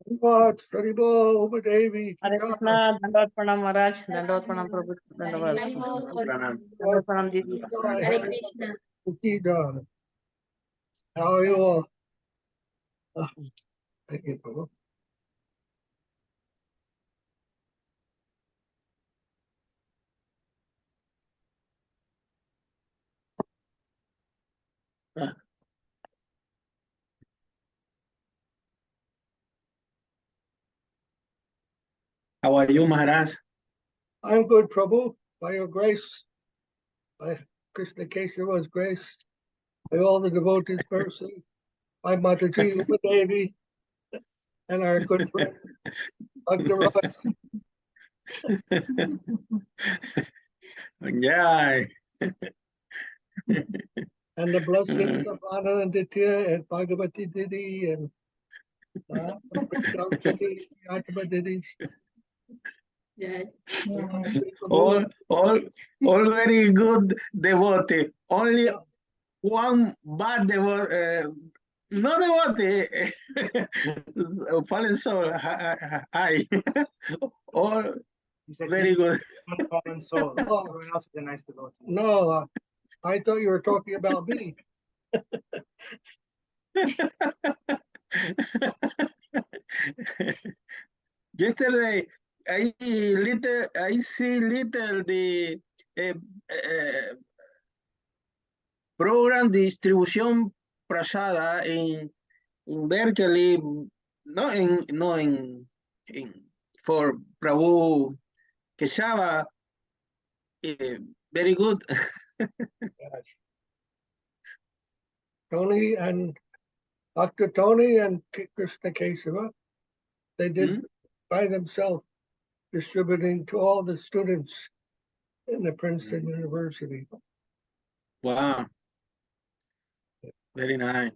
What? Haribo, Upadevi. Hare Krishna, Dandavad Pranam Maharaj, Dandavad Pranam Prabhu, Dandavad. Dandavad Pranam Didi. Hare Krishna. Sridhara. How are you all? Thank you, Prabhu. How are you, Maharaj? I'm good, Prabhu. By your grace, by Krishna Kesava's grace, by all the devotees' mercy, by Mataji Upadevi, and our good friend, Bhakti Yeah. and the blessings of Anna and Ditya and Bhagavati Didi and Atma Didi. Yeah. All very good devotee. Only one bad devotee, no devotee, fallen soul. I. All very good. Fallen soul. Everyone else is a nice devotee. No, I thought you were talking about me. Yesterday, I see little the program distribución prasada in Berkeley, no in for Prabhu Kesava, very good. Yes. Tony and Dr. Tony and Krishna Kesava, they did by themselves, distributing to all the students in the Princeton University. Wow. Very nice.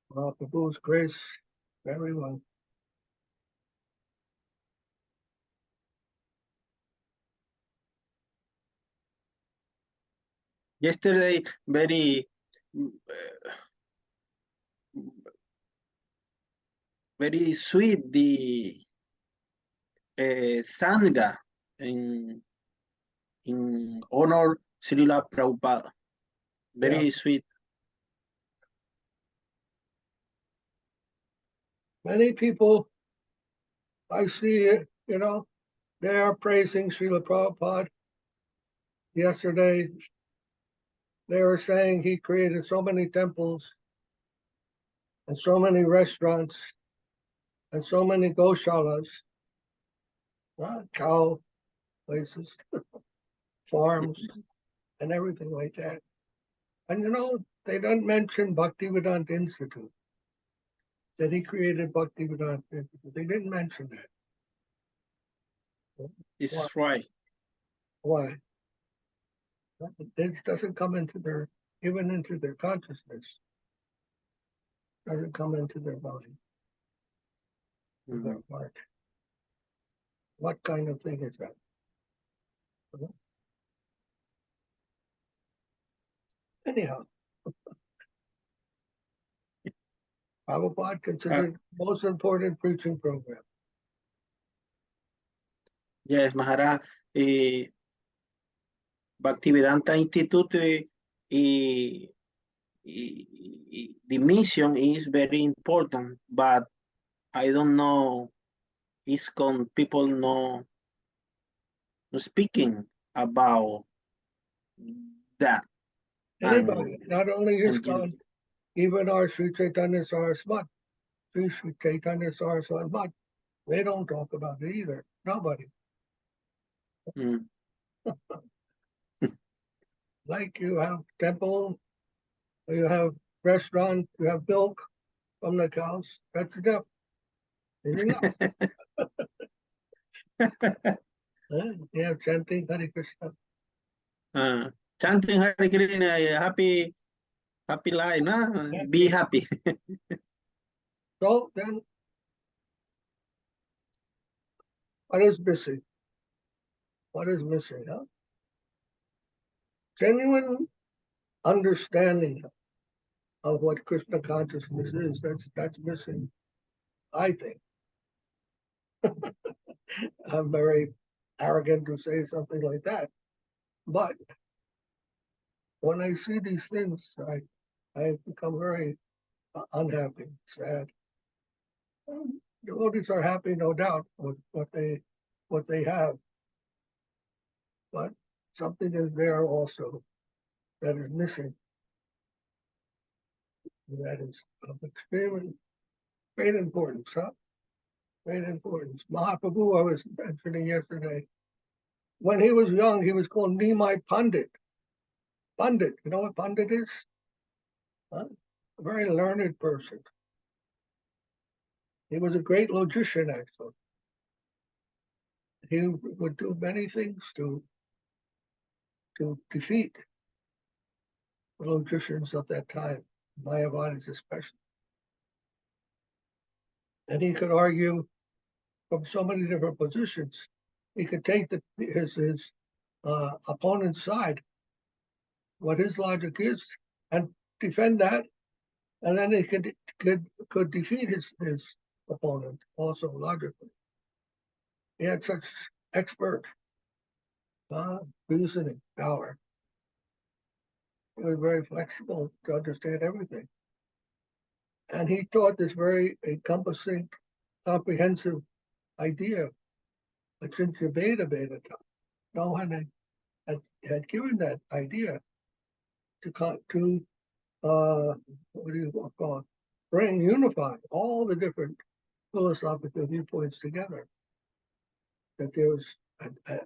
Well, Prabhu's grace, everyone. Yesterday, very sweet the Sangha in honor Srila Prabhupada. Very sweet. Many people I see, they are praising Srila Prabhupada. Yesterday, they were saying he created so many temples and so many restaurants and so many goshalas, cow places, farms, and everything like that. And they don't mention Bhaktivedanta Institute, that he created Bhaktivedanta Institute. They didn't mention that. It's right. Why? It doesn't come into even into their consciousness. Doesn't come into their body, their heart. What kind of thing is that? Anyhow, Prabhupada considered the most important preaching program. Yes, Maharaj. Bhaktivedanta Institute, the mission is very important, but I don't know, people no speaking about that. Anybody, not only ISKCON, even our Sri Chaitanya Saraswat, Sri Chaitanya Saraswat, they don't talk about it either. Nobody. Like you have temple, you have restaurant, you have milk from the cows. That's enough. Enough. You have chanting Hare Krishna. Chanting Hare Krishna, happy life, no? Be happy. So then, what is missing? What is missing? Huh? Genuine understanding of what Krishna consciousness is. That's missing, I think. I'm very arrogant to say something like that. But when I see these things, I become very unhappy, sad. Devotees are happy, no doubt, with what they have, but something is there also that is missing. That is of extreme great importance, huh? Great importance. Mahaprabhu, I was mentioning yesterday, when he was young, he was called Nimai Pandit. Pandit, you know what Pandit is? Huh? A very learned person. He was a great logician, actually. He would do many things to defeat the logicians of that time, Mayavadis especially. And he could argue from so many different positions. He could take his opponent's side, what his logic is, and defend that, and then he could defeat his opponent also logically. He had such expert reasoning power. He was very flexible to understand everything. And he taught this very encompassing, comprehensive idea, Achintya Bheda Bhedata. No one had given that idea to what do you call it? Unify all the different philosophical viewpoints together. That there was a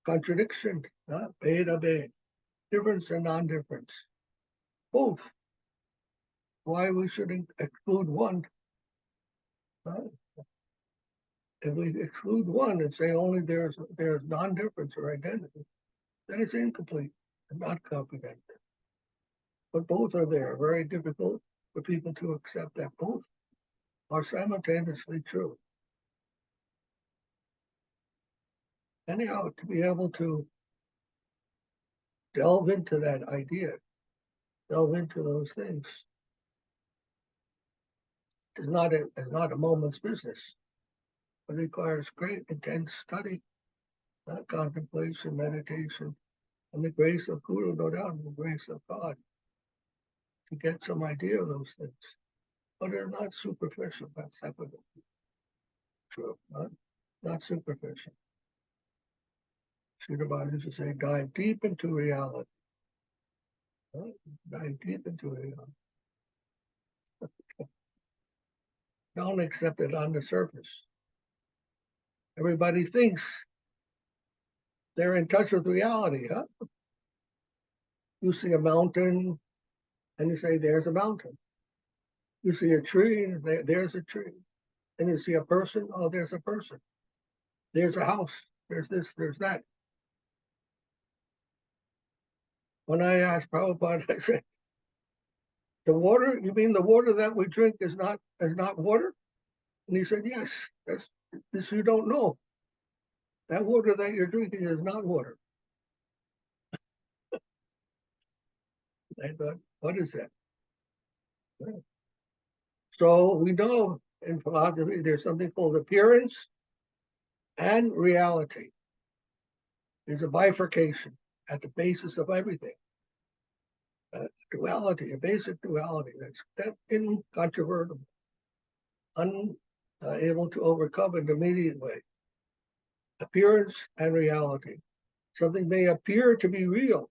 contradiction, Bheda Bheda, difference and non-difference, both. Why we shouldn't exclude one? If we exclude one and say only there's non-difference or identity, then it's incomplete and not comprehensive. But both are there. Very difficult for people to accept that both are simultaneously true. Anyhow, to be able to delve into that idea, delve into those things, is not a moment's business. It requires great, intense study, contemplation, meditation, and the grace of Guru, no doubt, and the grace of God, to get some idea of those things. But they're not superficial, that's evident. True, not superficial. Sripad used to say, dive deep into reality. Dive deep into reality. Don't accept it on the surface. Everybody thinks they're in touch with reality, huh? You see a mountain, and you say, there's a mountain. You see a tree, and there's a tree. And you see a person, oh, there's a person. There's a house, there's this, there's that. When I asked Prabhupada, I said, the water, you mean the water that we drink is not water? And he said, yes, that's this you don't know. That water that you're drinking is not water. I thought, what is that? So we know in philosophy there's something called appearance and reality. There's a bifurcation at the basis of everything. Duality, a basic duality that's incontrovertible, unable to overcome in the immediate way. Appearance and reality. Something may appear to be real.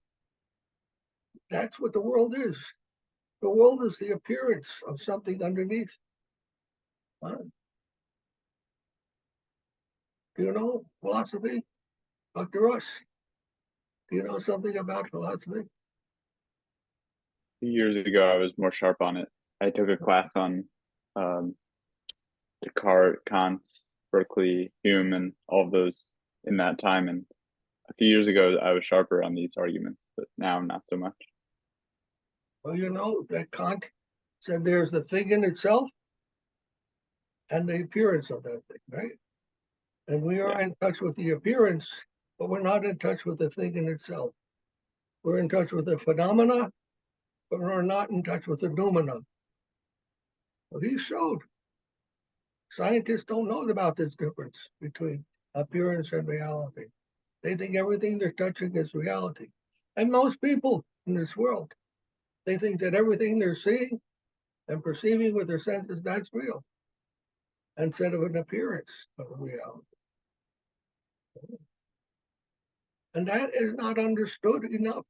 That's what the world is. The world is the appearance of something underneath. Do you know philosophy? Dr. Russ, do you know something about philosophy? Years ago, I was more sharp on it. I took a class on Descartes, Kant, Berkeley, Hume, and all of those in that time. And a few years ago, I was sharper on these arguments, but now not so much. Well, you know that Kant said there's the thing in itself and the appearance of that thing, right? And we are in touch with the appearance, but we're not in touch with the thing in itself. We're in touch with the phenomena, but we're not in touch with the noumena. Well, he showed Scientists don't know about this difference between appearance and reality. They think everything they're touching is reality. And most people in this world, they think that everything they're seeing and perceiving with their senses, that's real, instead of an appearance of reality. And that is not understood enough,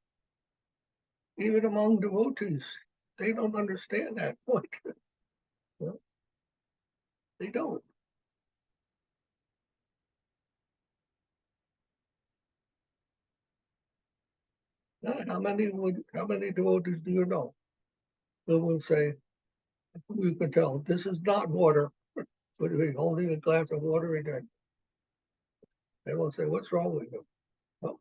even among devotees. They don't understand that point. They don't. How many devotees do you know who will say, you can tell this is not water, but we're holding a glass of water in there. They will say, what's wrong with you? Oh.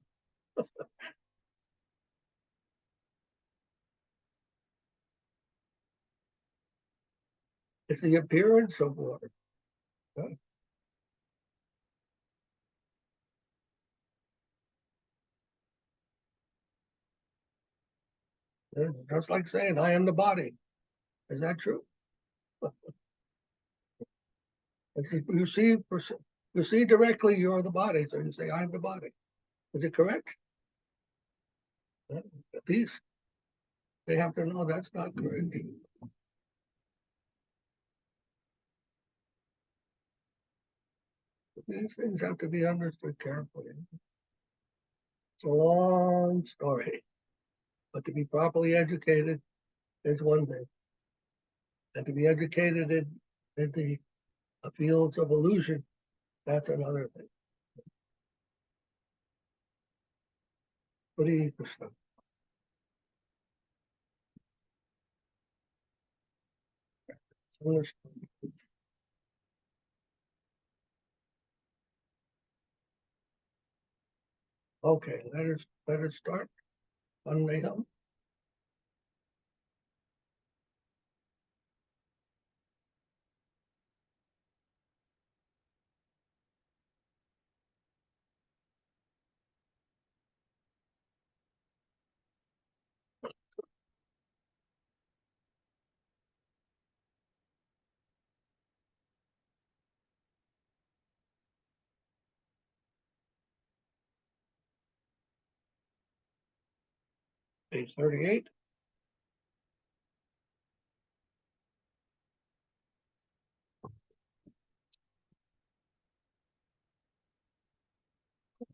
It's the appearance of water. Just like saying, I am the body. Is that true? You see directly you're the body, so you say, I'm the body. Is it correct? At least they have to know that's not correct. These things have to be understood carefully. It's a long story, but to be properly educated is one thing. And to be educated in the fields of illusion, that's another thing. Puri Krishna. Okay, let us start. Unmeham. Page 38.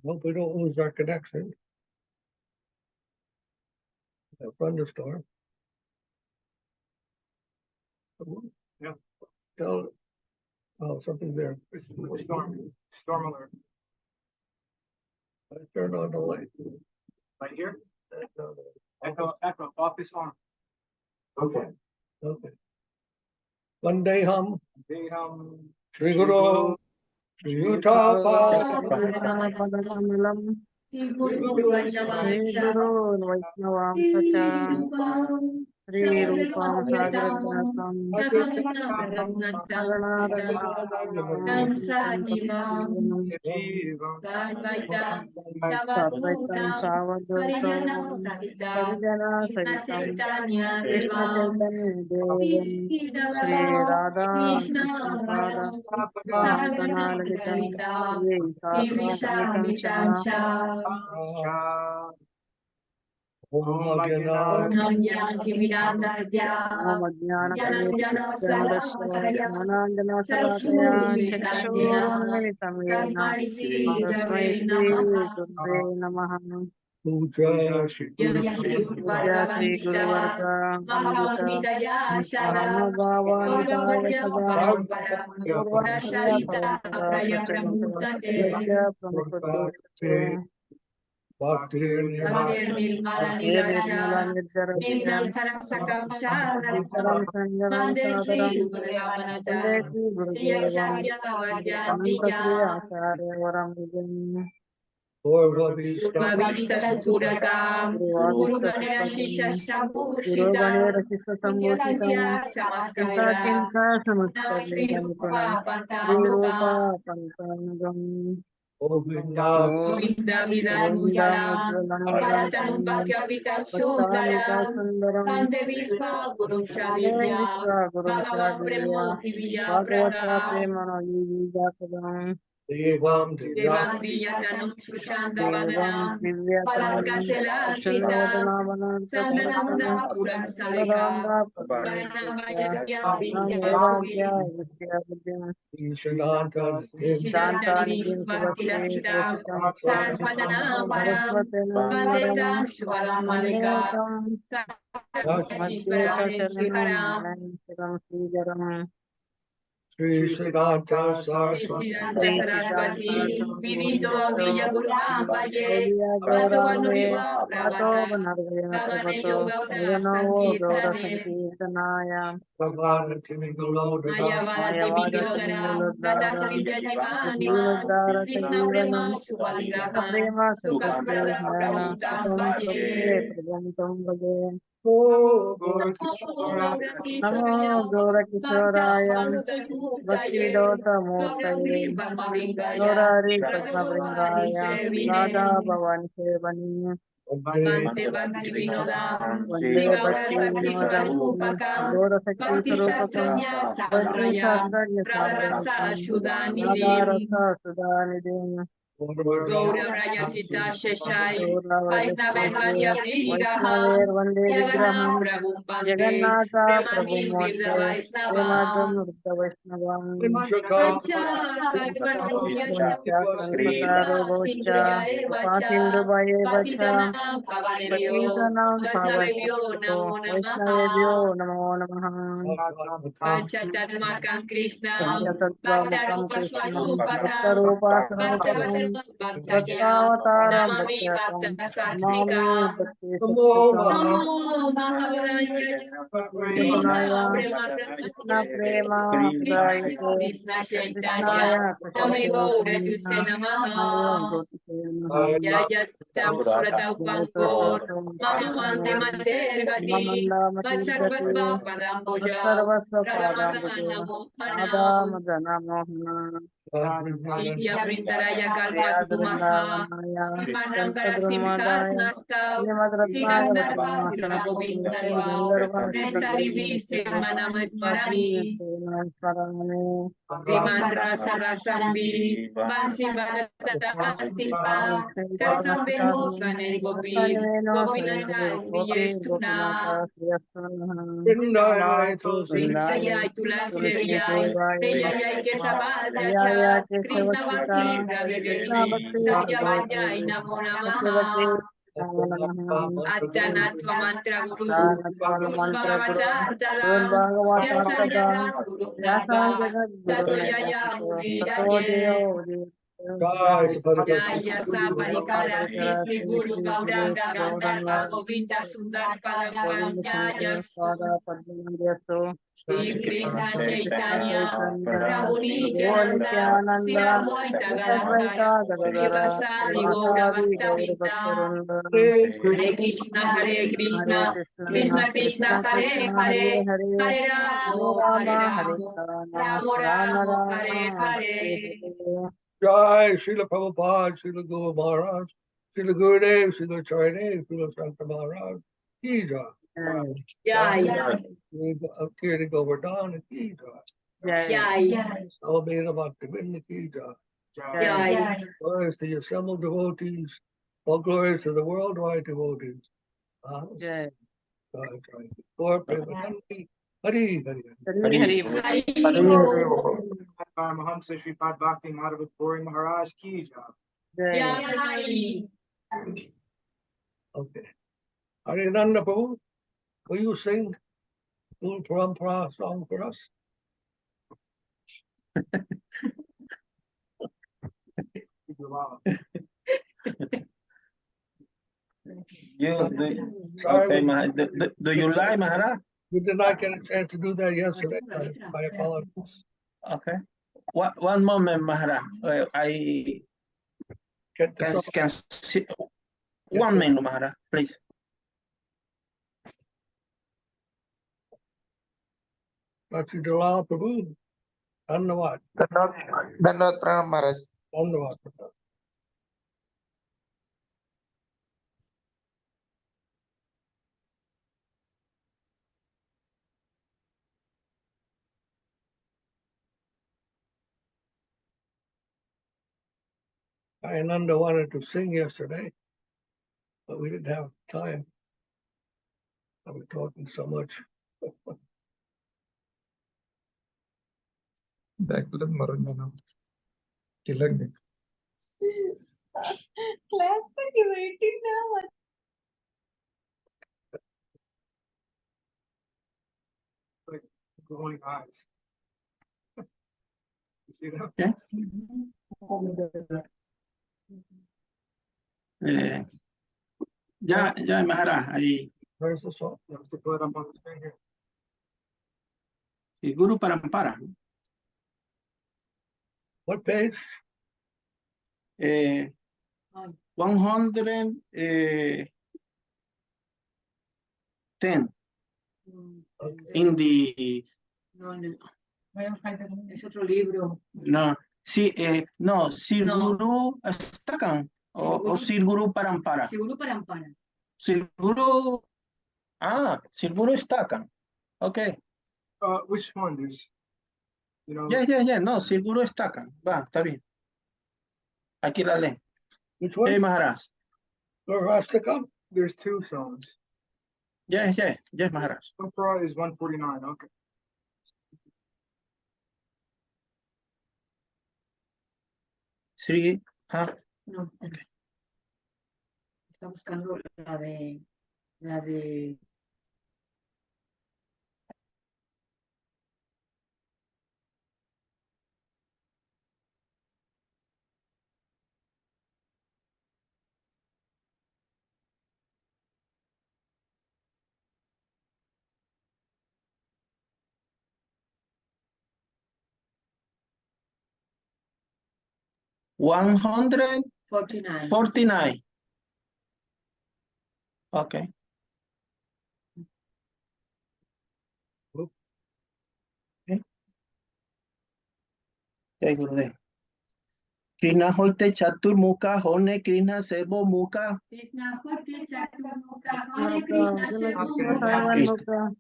Hope we don't lose our connection. A thunderstorm. Yeah. Tell, oh, something there. Storm alert. I turned on the light. Right here. No. Echo, office on. Okay. Okay. Vandeham Deham. Shri Guru Shri Yuthapa Padakamlam Sri Guru Vaishnava Sri Rupam Sagrajatam Sarvaitam Savadutam Sarijana Sahitam Krishna Chaitanya Devam Sri Radha Krishna Pada Lalitam Ye Sata Cha Om Jnana Salakaya Chakshurunmilitam Yena Tasmai Shri Gurave Namaha Puja Shri Guru Puja Sri Guru Varga Vandita Mahamabhava Nitaya Sada Purvacharya Parampara Pracharantam Yajya Pramukhodaya Bhakti Nirmala Nirjarasya Sitaram Sanjaram Sadaram Vande Sri Gurudevam Ananta Sri Acharya Varam Vijayam Bhavishta Supuraka, Guru Guruvadishta Ganaya Shisha Supadam Guru Shampushita, Ganera Sisa Yasya Samurtitam Chinta Samaskaira, Chinta Sri Samaskarita Nipunam Rupa Sri Pantanuga, Rupa Pantanagam Govinda, Govinda Vidhanujala Bharatanu Bhakyavita Shundara Kande Vishwa Guru Shadivya Bhagavan Premoti Viyaprada Devam, Devam Diyatanum Shushanda Vanam Palakasela Sita Sandananda Pura Salika Varanavaya Vidya Ishadanta, Shidantani Bhakti Rachita Sarasvatana Param Vandeta Shvala Malika Sripad Sri Siddhanta Saraswati, Shridhanta Saraswati Vivido Vija Guru Ampaye Bhatavanu Viva Pravata Bhavane Yoga Sankirtane Bhagavana Timigaloda, Mayavada Vivilogara Radha Vidya Jivani Krishna Prema Subhadrama Sukha Prada Prabhutam Oh, Namo Gora Kishoraya Bhakti Dota Murtaye Gaurari Padma Vrindaya Radha Bhavan Sevani Bhante Bhakti Vinodam Vande Bhakti Vinodam Gaurasakti Gora Sakti Bhakti Sarupakam Shastranya Bhakti Sahadraya Sastraya Radharasa Sahadratam Radha Shudani Rasa Sudhanidin Gaura Prayatita Sheshai Gaura Vaisnava Vadasya Vrigaha Vaishnaver Vande Yagana Vigraham Prabhu Bhante Jagannatha Prabhu Premani Virda Murte Vaisnava Premadam Rutta Vaishnavam Shaka, Acha Kalpataruya Kalpataro Shamudriva Bocha Sindhya Pakindu Vacha Baye Bacha Patitanam Pavaniryo Patitanam Vaisnavyo Pavanyo Namo Vaishnavebhyo Namaha Namo Namaha Panchatatmakam Krishna Panchatattvamukam Bhattarupa Krishnam Swarupakam Bhattarupa Sarupakam Bhattavatam Bhaktayam Bhaktavataram Namami Bhaktyakam Bhakta Namami Satvika Bhakti Namo Sattvikam Maha, Namo Mahavaraya Krishna Chaitanya Prema Krishna Prema Pradayate Krishna Chaitanya Krishnaya Namo Gaura Krishna Tuse Namo Namaha Gopise Yaya Tam Pankor Mama Mante Mater Gati Mamanda Vatsarvasva Matirgati Padam Puja Vatsarvasva Radhamadana Padambuje Radha Mohana Madana Mohana Vidya Vrindaraya Kalpatumaha Priyadramanaya Simanambara Simhas Kalpadrumadaya Nastav Srimadratnaya Sikandarva Vatranasana Srila Govindalva Gandharva Nestarivi Sri Simanamasmarami Smarane Viman Rasa Rasambi Vansi Bharatasipa Karsam Venu Swane Gopi Rasayaveno Gopinata Sri Gopi Indiyestuna Gopinata Sriyastana Vrindaya Tulsi, Vrindaya Tulsi Tulasiriyai Devaya Priyayai Priyaya Kesavadyacha Krishna Bhakti Kesavasita Krishna Pravedevi Bhakti Satyavadhyai Pradevi Namo Satyavati Namaha Namo Namaha Attanatva Mantra Guru Dhanatva Guru Mantra Guru Guru Bhagavatartala Bhagavatam Tada Vyasanjana Guru Vyasam Brahma Jagat Tato Guru Yaya Sato Mudidaye Deyo Udita Jai Saraswati, Jaya Saparikara Sri Sri Guru Gauranga Gandharva Govinda Sundar Parampa Govinda Jaya Shankara Swada Padmanandyaso Sri Krishna Shri Krishna Chaitanya Chaitanya Prabhu Prabhu Nityananda Sri Nityananda Advaita Gadadhara Advaita Sri Gadadara Vasari Gaura Srivasadi Bhakta Gaur Vrinda Bhaktarunda Hare Hare Krishna, Krishna Hare Hare Krishna Krishna Krishna Krishna Krishna Hare Krishna Hare Hare Hare Hare Hare Ramo Hare Rama Hare Ramo Rama Ramo Rama Ramo Hare Rama Hare Hare Hare Jai Srila Prabhupada, Srila Guru Maharaj, Srila Gurudev, Srila Chaitanya, Srila Santa Maharaj, Ki Jai. Jai Kirti Govardhan, Ki Jai. Jai Jai Salvador Bhaktivinoda, Ki Jai. Jai Jai Glories to the assembled devotees, all glories to the worldwide devotees. Jai Lord Premanandi, Hari Hari. Hari Hari Hari Mahamsa Sripad Bhakti Madhava Puri Maharaj Ki Jai. Jai Jai Okay. Harinanda Prabhu, will you sing Guru Parampara song for us? Okay, do you like Maharaj? We did not get a chance to do that yesterday. My apologies. Okay. One moment, Maharaj. I Get the song. can see. 1 minute, Maharaj, please. Dr. Dalal Prabhu, Dhanyavad, धन्यवाद प्रणाम महाराज Dhanyavad. Ananda wanted to sing yesterday, but we didn't have time. I was talking so much. Backland Marunano. Killing Class waiting now. Like glowing eyes. You see that? Okay. Ya, Maharaja, ahí. Where's the song? You have to put it up on the screen here. El Guru Parampara. What page? 110. In the. Es otro libro. No, sí, no, Sir Guru Stakan o Sir Guru Parampara. Seguro para Ampara. Sir Guru. Sir Guru Stakan. Okay. Which one? There's, you know. Yeah. No, Sir Guru Stakan. Va, está bien. Aquí la leen. Which one? Maharaj. Rastakam? There's two songs. Yes, Maharaj. Sampara is 149. Okay. Sri. No. Okay. Está buscando la de 149. 49. Okay. Jai Gurudev. Krishna hoite chaturmukha hone Krishna sebo mukha. Krishna Hote Chaturmukha, Hare Krishna Krishna.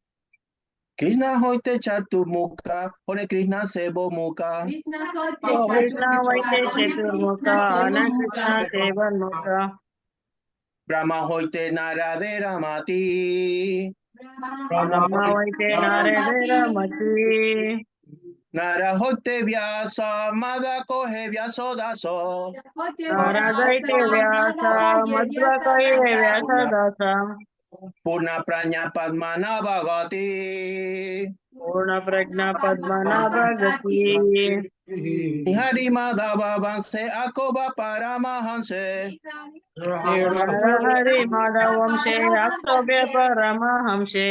Krishna hoite chaturmukha hone Krishna sebo mukha. Krishna Hote Krishna Vaite Chaturmukha, Chaturmukha, Krishna Sevanmukha. Brahma hoite naradera mati. Brahma Vaite Naradera Mati. Nara hoite vyasa mada kohe vyaso daso. Naradaite Vyasa, Madhva Kaye Vyasa Dasa. Purna pranya padmana bhagati. Purna Prajna Padmanabha Gati. Hari Madhava vanse akoba paramahanse. Hari Madhavamse Aksobhya Paramahamse.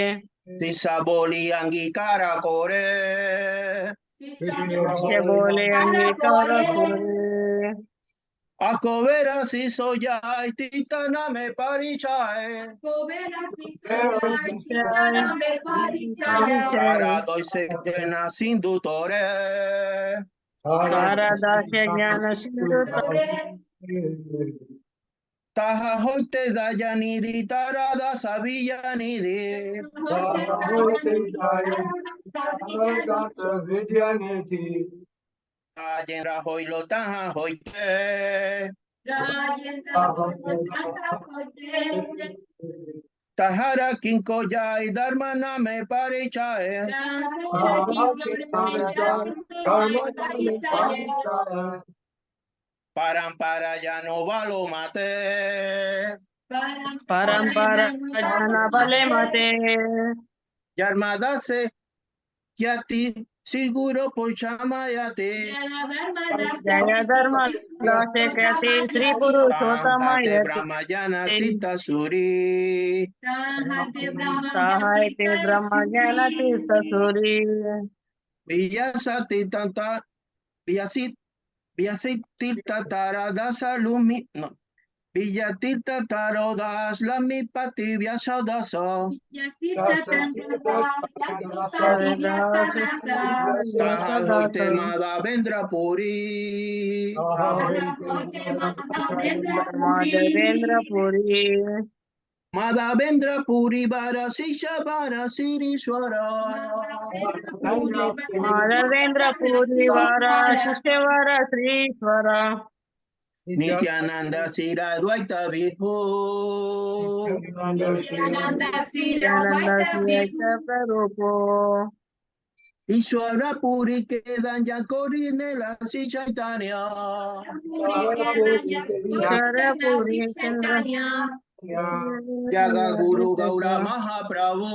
Tisa boli angikara kore. Se bole Angikara Kore. Ako vera si soyai titana me parichai. Para doy se llena sin dutore. Saradasya Jnana Sindhu Taha hoite dayanidhi tarada saviyanidhi. Ajendra hoilo taha hoite. Tahara kinko jai dharma name parichai. Parampara ya no valo mate. Parampara Jana Bale Mate. Yarmada se yati siguro por chamayate. Jaya Dharma Dase Kati Sri Purushotama Tanhate Yati. brahmayana tita suri. Sahaite Brahma Jnana Tirtha Suri. Viyasati tanta viyasit tirta taradasa lumi no. Viyatirta tarodas lami pati vyasodasa. Taha hoite Madhavendra Puri. Madhavendra Puri. Madhavendra Puri Varasisha Varasirishwara. Madhavendra Puri Vara Shishevara Srishwara. Nityananda Sira Dvaita Vidhu Nityananda Sira Nityananda Vaita Siya Vibhu Prabhu Ishwara Puri Kedan Jakori Nela Si Chaitanya Puri Kedanya Ishara Gopinana Puri Sri Chandra Chaitanya Jaga Guru Gaura Mahaprabhu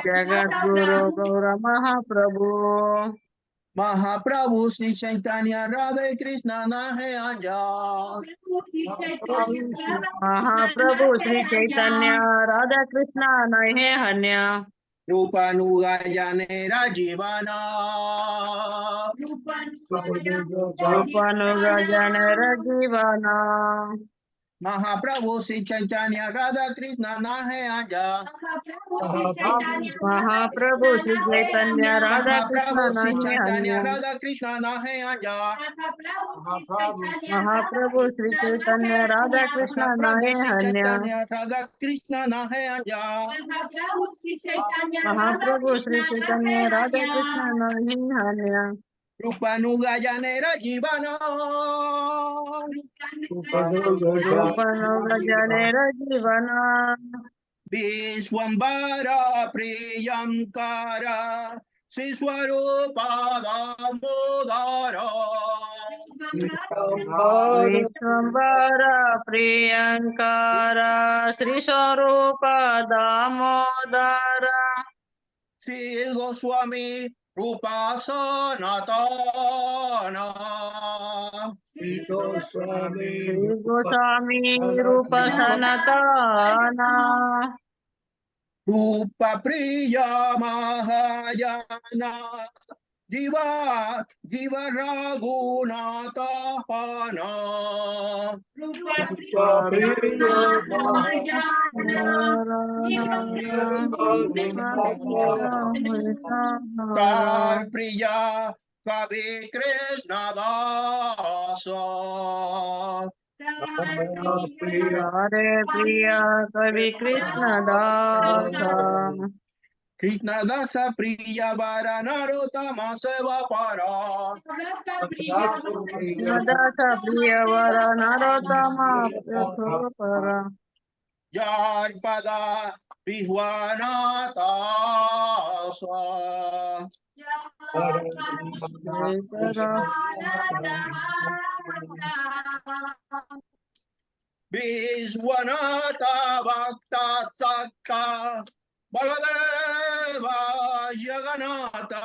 Jagat Guru Gaura Mahaprabhu Mahaprabhu Sri Chaitanya Radha Krishna Nahe Anja Sri Chaitanya Mahaprabhu Sri Chaitanya Radha Krishna Nahe Hanya Rupanuga Jane Rajivana Rupanuga Janera Jivana Mahaprabhu Sri Chaitanya Radha Krishna Nahe Anja Mahaprabhu Sri Chaitanya Radha Krishna Mahaprabhu Sri Nahe Chaitanya Hanya Radha Krishna Nahe Anja Mahaprabhu Sri Chaitanya Radha Krishna Mahaprabhu Nahe Sri Hanya Chaitanya Radha Krishna Nahe Anja Mahaprabhu Sri Chaitanya Radha Krishna Nahe Hanya Rupanuga Jane Rajivana Rupanuga Janera Jivana Vishwambara Priyankara Siswarupa Damodara Vishwambara Priyankara Sri Sarupa Damodara Sri Goswami Rupa Sanatana Sri Goswami Rupa Sanatana Rupa Priya Mahayana Jiva Raghunatha Pana Tar Priya Kavi Krishna Dasa Hare Priya Kavi Krishna Dasa Krishna Dasa Priya Varanarotama Seva Para Krishna Dasa Priya Vara Narotama Prabhupara Yarpada Vishwanatha Vishwanatha Bhakta Sakta Baladeva Jagannatha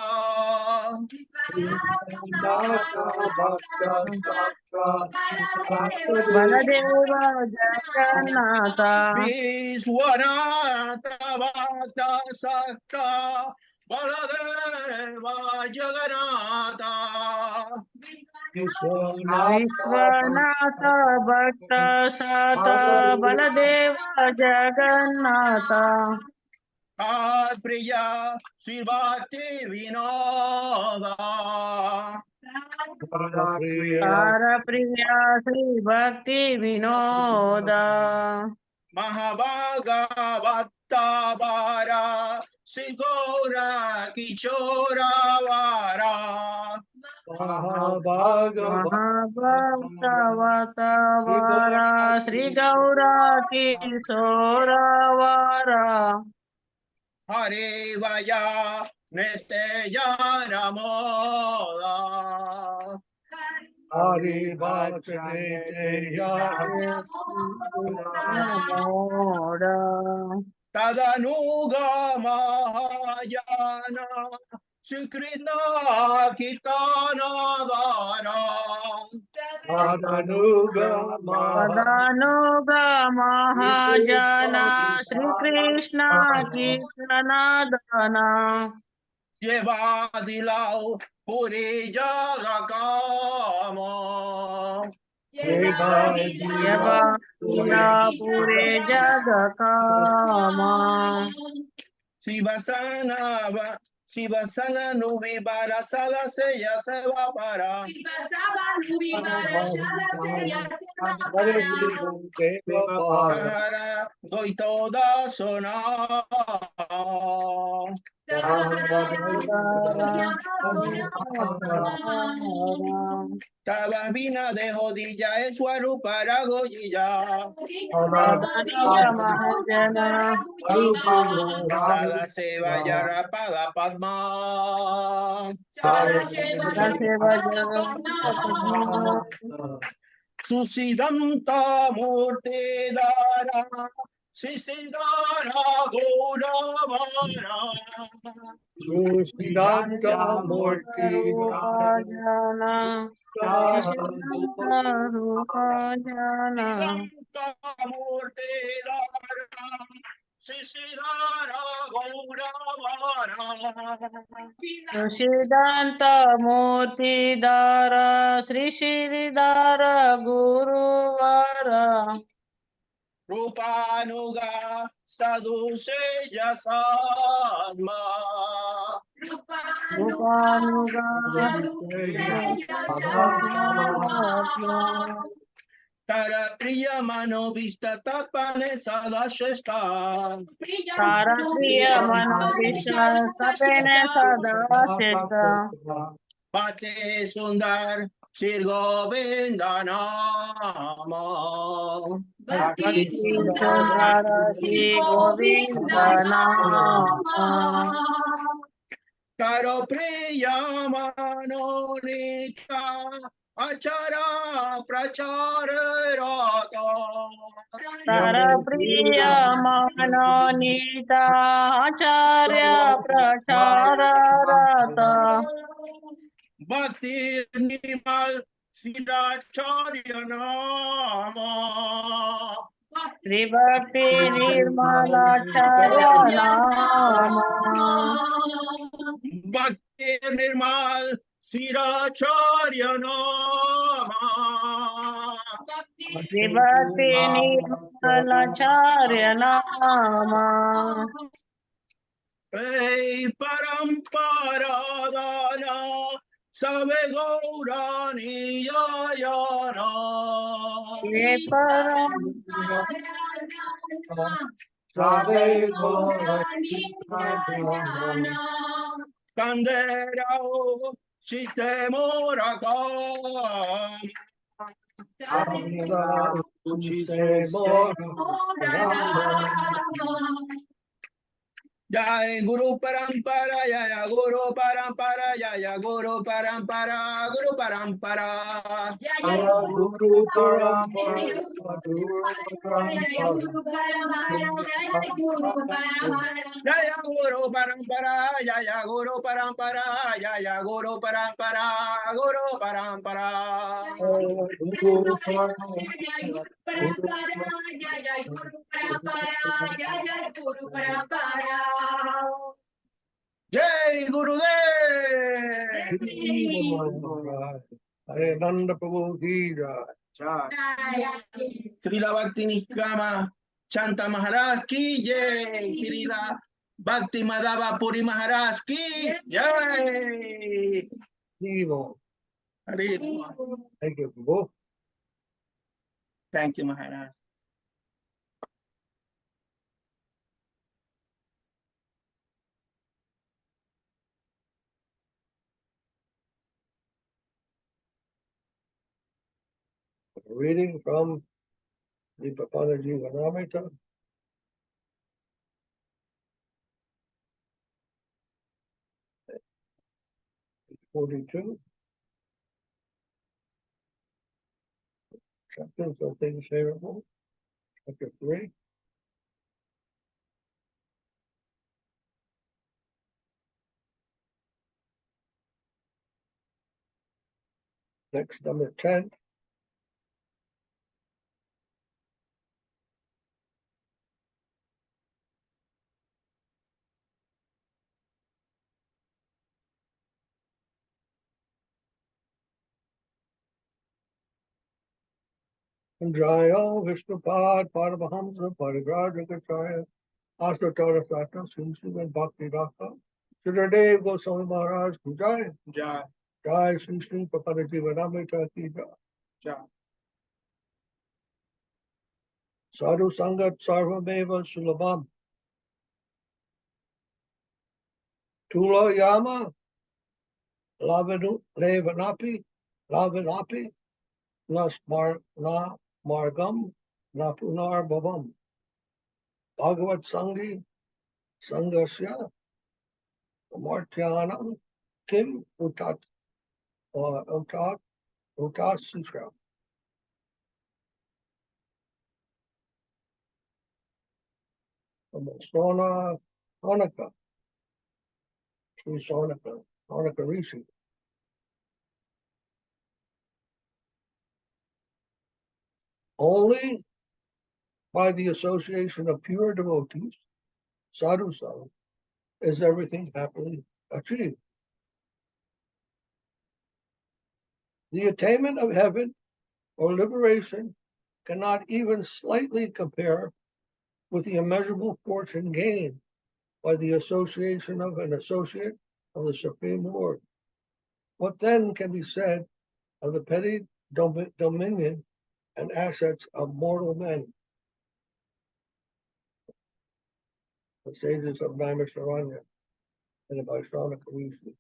Baladeva Jagannatha Vishwanatha Bhakta Sakta Baladeva Jagannatha Vishwanatha Bhakta Sata Baladeva Jagannatha Priya Srivati Vinoda Tara Priya Sri Bhakti Vinoda Mahabhagavata Vara Sigora Kichora Vara Mahabhagavata Sri Gaura Kishora Vara Hare Vaya Neteya Namoda Hari Bhakti Namoda Tadanuga Mahayana Sukrina Kitana Vara Padanuga Mahajana Sri Krishna Kirtanadana Jevadilau Puri Jagakama Yavadila Pure Jagakama Sivasana Nuvi Barasala Seya Seva Para Tahara Doitoda Sona Tava vina de jodilla es Swarupa Ragoyilla. Sada Seva Yarapada Padma. Susidanta Murti Dara. Sisidara Gauravara. Siddhanta Murti Murti Dara. Sridhara Gauravara. Siddhanta Murti Dara Sri Sridhara Guruvara Rupanuga Sadhu-Sanga Sadma. Rupanuga Tara Priya Mano Vista Tapane Sadashesta. Tara Priya Manavishna Sapene Sadashesta Pate Sundar Sri Govinda Nama. Sundara Sri Govinda Nama Taro Priya Manonita Achara Prachara Rata. Tara Priya Manonita Acharya Prachararata Bhakti Nimal Srila-Acharya Nama. Sri Bhakti Nirmalacharya Nama Bhakti Nirmal Srila-Acharya Nama. Sri Bhakti Nirmalacharya Nama Hey Paramparadana Sabe Gaurani Yayana. Ye Param Kanderao Shite Morakam. Jai Guru Parampara Jaya Guru Parampara Jaya Guru Parampara Guru Parampara. Guru Parampara, Guru Jaya Guru Parampara Jaya Guru Parampara Jaya Guru Parampara Guru Parampara. Jai Gurudev. Hare Nanda Prabhu Ki Jai. Srila Bhakti Niskama Chanta Maharaj ki jai. Srila Bhakti Madhava Puri Maharaj ki jai. Evo. Hare Thank you, Prabhu. Thank you, Maharaj. Reading from the Prapanna-jivanamrtam. Page 42. Acceptance of things favorable. Chapter 3. Next, number 10. Jaya Vishnupad Paramahamsa Parivrajakacarya Asatara Sata Srimad and Bhakti Rasa Srila Dev-Goswami Maharaj Ki Jai. Jai. Jai Sri Prapanna-jivanamrtam Ki Jai. Jai. Sadhu-Sanga Sarvameva Sulabham. Tula Yama, Lavanapi, na Margam, Napunar Bhavam, Bhagavat Sangi, Sangasya, Martyanam, Kim Utat, or Utat Sitra. Sona, Sonaka, Sri Sonaka Rishi. Only by the association of pure devotees, Sadhu-Sanga, is everything happily achieved. The attainment of heaven or liberation cannot even slightly compare with the immeasurable fortune gained by the association of an associate of the Supreme Lord. What then can be said of the petty dominion and assets of mortal men? The sages of Naimisharanya and the Vaishnava community.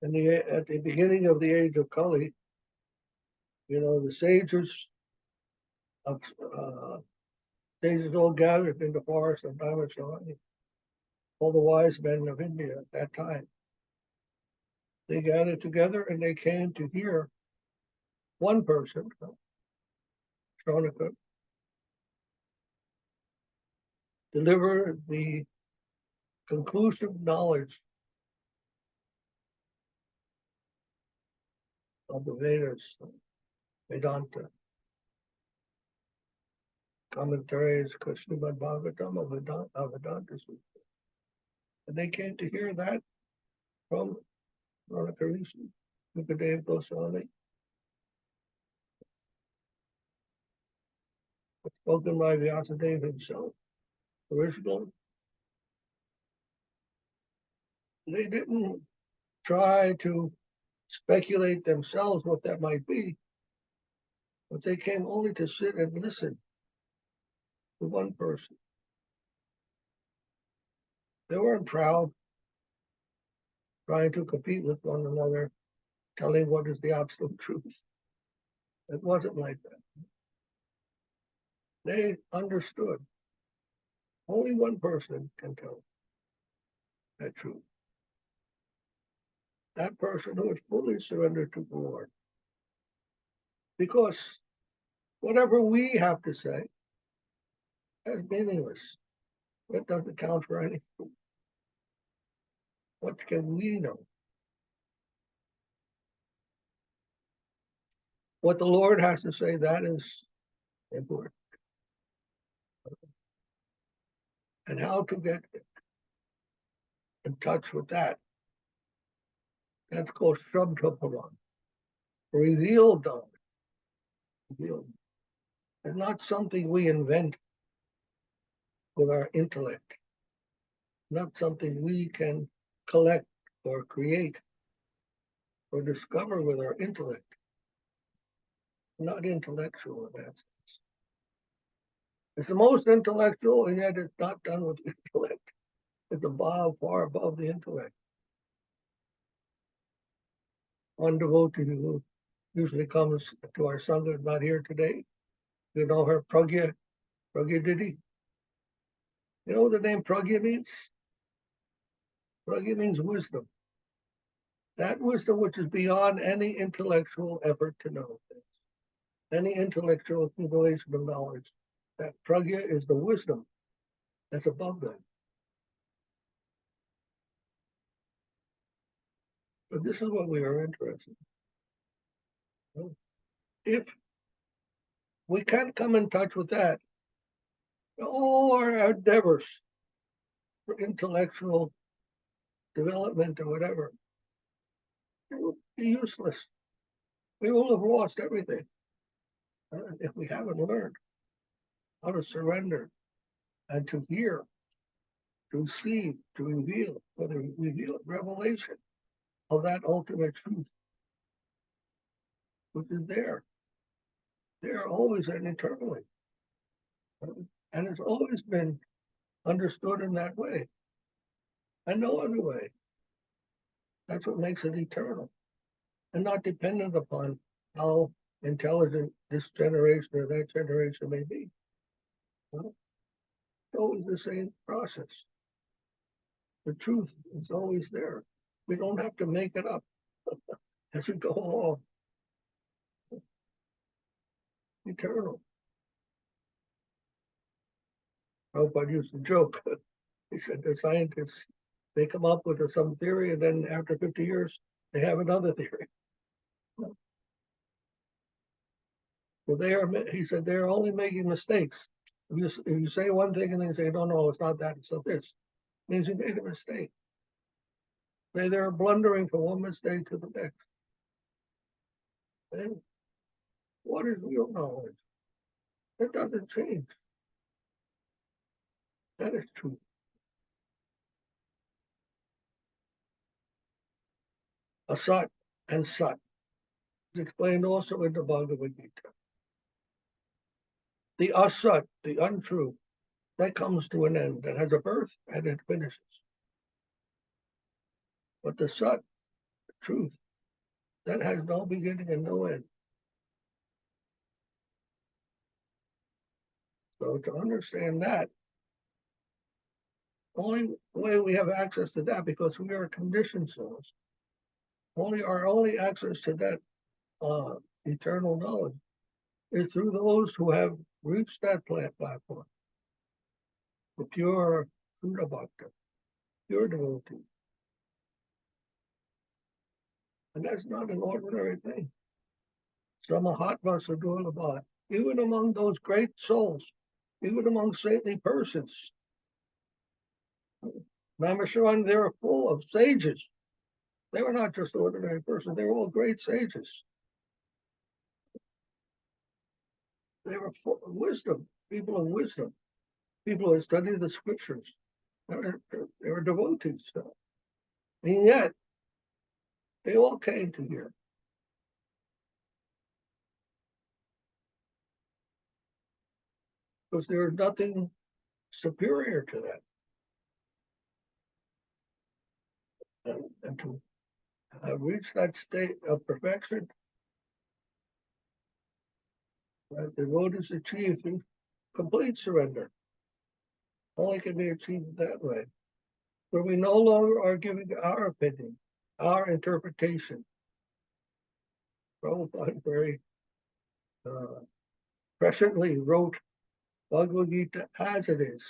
At the beginning of the age of Kali, the sages all gathered in the forest of Naimisharanya, all the wise men of India at that time. They gathered together and they came to hear one person, Shaunaka, deliver the conclusive knowledge of the Vedas, Vedanta, commentaries, Sripad Bhagavatam of Vedanta. And they came to hear that from Shaunaka Rishi, Dev-Goswami, spoken by Vyasadeva himself, original. They didn't try to speculate themselves what that might be, but they came only to sit and listen to one person. They weren't proud, trying to compete with one another, telling what is the absolute truth. It wasn't like that. They understood. Only one person can tell that truth. That person who is fully surrendered to the Lord. Because whatever we have to say is meaningless. It doesn't count for anything. What can we know? What the Lord has to say, that is important. And how to get in touch with that. That's called Shabda Puran. Revealed knowledge. Revealed. And not something we invent with our intellect. Not something we can collect or create or discover with our intellect. Not intellectual in that sense. It's the most intellectual, and yet it's not done with intellect. It's far above the intellect. One devotee who usually comes to our Sangha is not here today. You know her, Pragya Didi. You know what the name Pragya means? Pragya means wisdom. That wisdom which is beyond any intellectual effort to know things, any intellectual accumulation of knowledge. That Pragya is the wisdom that's above that. But this is what we are interested in. If we can't come in touch with that, all our endeavors for intellectual development or whatever, it will be useless. We will have lost everything if we haven't learned how to surrender and to hear, to see, to reveal, whether reveal revelation of that ultimate truth, which is there always and eternally. And it's always been understood in that way, and no other way. That's what makes it eternal, and not dependent upon how intelligent this generation or that generation may be. It's always the same process. The truth is always there. We don't have to make it up as we go along. Eternal. Prabhupada used to joke. He said the scientists, they come up with some theory, and then after 50 years, they have another theory. So he said, they're only making mistakes. If you say one thing and then you say, no, it's not that, it's not this, it means you made a mistake. They're blundering from one mistake to the next. And what is real knowledge? It doesn't change. That is true. Asat and sat is explained also in the Bhagavad Gita. The asat, the untrue, that comes to an end, that has a birth and it finishes. But the sat, the truth, that has no beginning and no end. So to understand that, only way we have access to that, because we are conditioned souls, our only access to that eternal knowledge is through those who have reached that platform. The pure Buddha Bhakta, pure devotee. And that's not an ordinary thing. Samahatma Sadhulabha, even among those great souls, even among saintly persons, Namaskaran, they were full of sages. They were not just ordinary persons, they were all great sages. They were full of wisdom, people of wisdom, people who studied the scriptures. They were devotees. And yet, they all came to here. Because there is nothing superior to that. And to have reached that state of perfection, that devotees achieve through complete surrender. Only can be achieved that way, where we no longer are giving our opinion, our interpretation. Prabhupada very presciently wrote Bhagavad Gita as it is.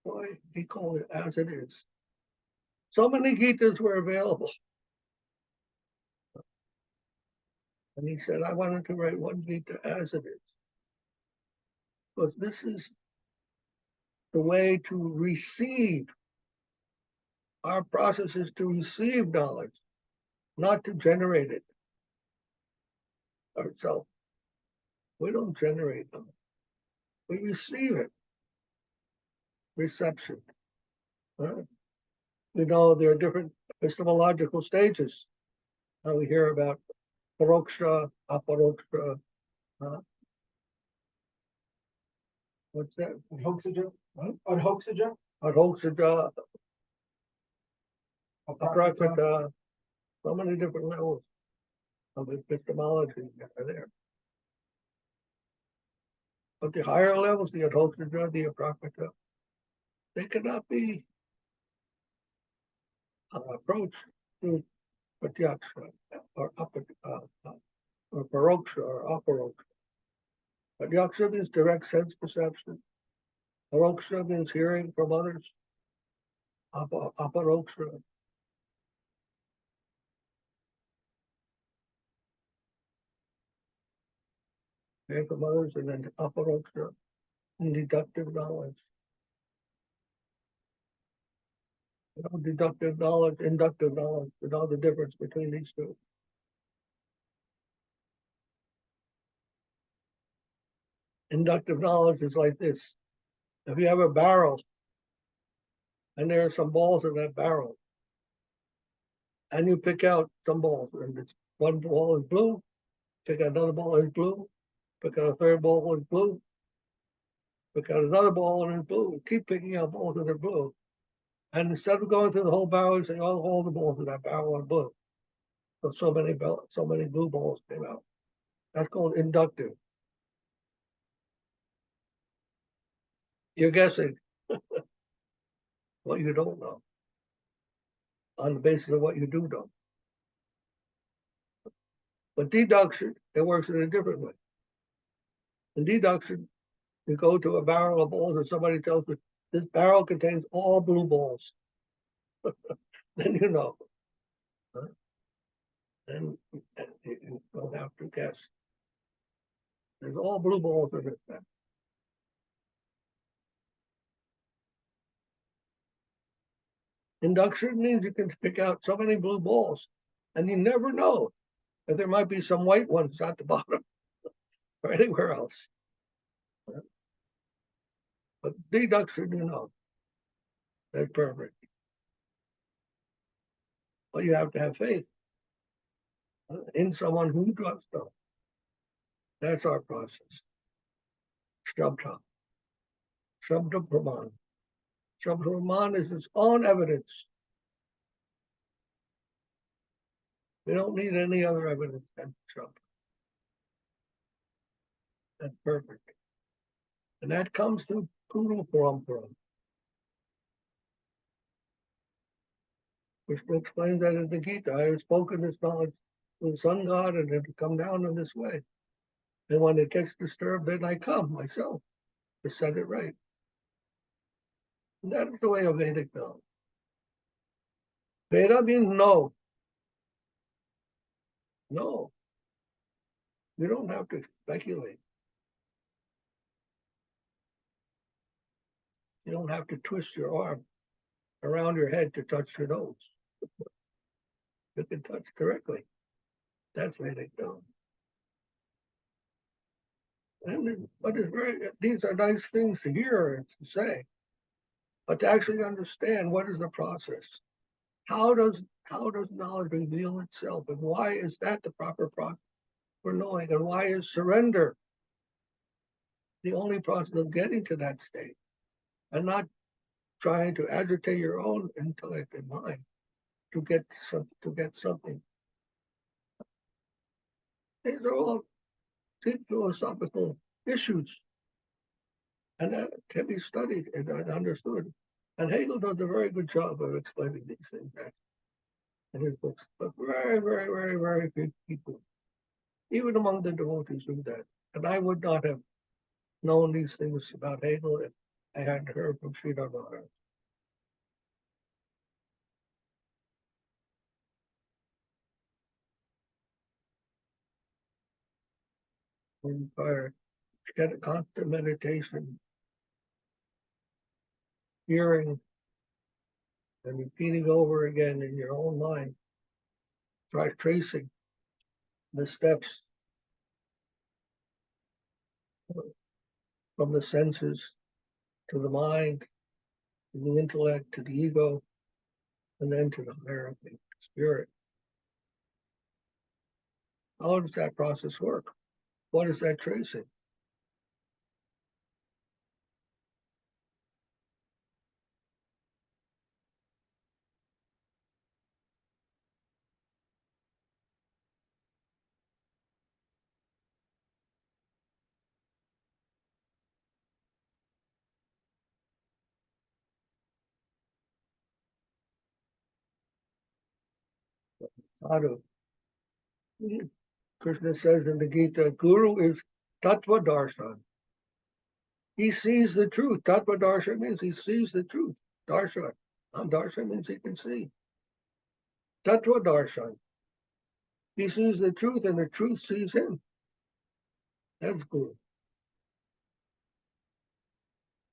Why he called it as it is? So many Gitas were available. And he said, I wanted to write one Gita as it is. Because this is the way to receive. Our process is to receive knowledge, not to generate it ourselves. We don't generate them. We receive it. Reception. We know there are different epistemological stages. We hear about paroksha, aparoksha. What's that? Adhokshaja, Adhokshaja, Adhokshaja, aprakshita. So many different levels of epistemology are there. But the higher levels, the adhokshaja, the aprakshita, they cannot be approached through pratyaksha or paroksha or aparoksha. Pratyaksha means direct sense perception. Paroksha means hearing from others. Aparoksha. Hearing from others, and then aparoksha, and deductive knowledge. Deductive knowledge, inductive knowledge, you know the difference between these two. Inductive knowledge is like this. If you have a barrel, and there are some balls in that barrel, and you pick out some balls, and it's one ball is blue, pick out another ball is blue, pick out a third ball is blue, pick out another ball and it's blue. Keep picking out balls that are blue. And instead of going through the whole barrel, you say, oh, all the balls in that barrel are blue. So many blue balls came out. That's called inductive. You're guessing what you don't know on the basis of what you do know. But deduction, it works in a different way. In deduction, you go to a barrel of balls and somebody tells you, this barrel contains all blue balls. Then you know. And you don't have to guess. There's all blue balls in it. Induction means you can pick out so many blue balls, and you never know if there might be some white ones at the bottom or anywhere else. But deduction, you know, that's perfect. But you have to have faith in someone who does know. That's our process. Shabda. Shabda Praman. Shabda Praman is its own evidence. We don't need any other evidence than Shabda. That's perfect. And that comes through Guru Parampara. Which explains that in the Gita. I have spoken this knowledge to the sun god and it will come down in this way. And when it gets disturbed, then I come myself to set it right. And that is the way of Vedic knowledge. Veda means no. No. You don't have to speculate. You don't have to twist your arm around your head to touch your nose. You can touch directly. That's Vedic knowledge. And but it's these are nice things to hear and to say, but to actually understand what is the process. How does knowledge reveal itself, and why is that the proper process for knowing, and why is surrender the only process of getting to that state, and not trying to agitate your own intellect and mind to get something. These are all deep philosophical issues, and that can be studied and understood. And Hegel does a very good job of explaining these things in his books. But very, very, very, very few people, even among the devotees, do that. And I would not have known these things about Hegel if I hadn't heard from Sridhara. And get a constant meditation, hearing and repeating over again in your own mind. Try tracing the steps from the senses to the mind, to the intellect, to the ego, and then to the higher spirit. How does that process work? What is that tracing? Sadhu. Krishna says in the Gita, Guru is Tattva Darshan. He sees the truth. Tattva Darshan means he sees the truth. Darshan. Darshan means he can see. Tattva Darshan. He sees the truth and the truth sees him. That's Guru.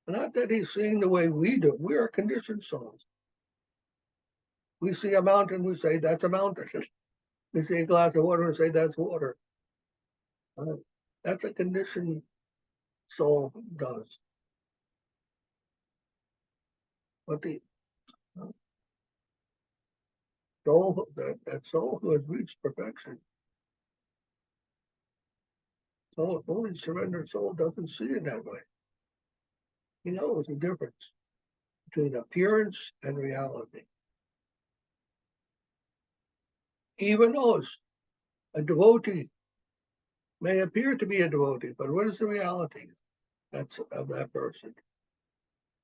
Not that he's seeing the way we do. We are conditioned souls. We see a mountain, we say that's a mountain. We see a glass of water and say that's water. That's a conditioned soul does. But the soul, that soul who has reached perfection, so fully surrendered soul doesn't see it that way. He knows the difference between appearance and reality. He even knows a devotee may appear to be a devotee, but what is the reality that's of that person?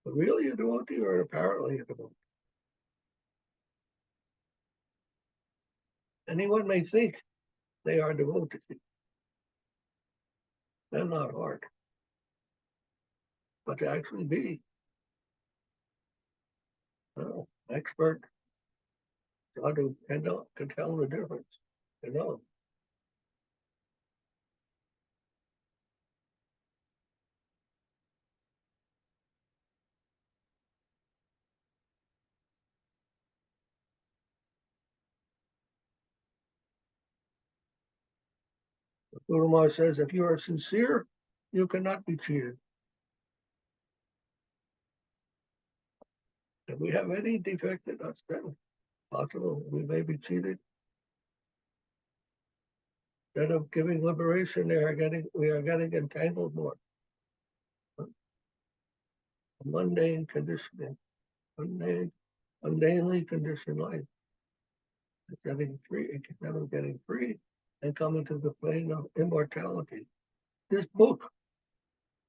But really a devotee or apparently a devotee? Anyone may think they are devotees. They're not hard. But to actually be expert, Sadhu can tell the difference. You know. The Guru Maharaj says, if you are sincere, you cannot be cheated. If we have any defect in us, then possible we may be cheated. Instead of giving liberation, we are getting entangled more. Mundane conditioning, mundanely conditioned life. It's getting free, instead of getting free and coming to the plane of immortality. This book,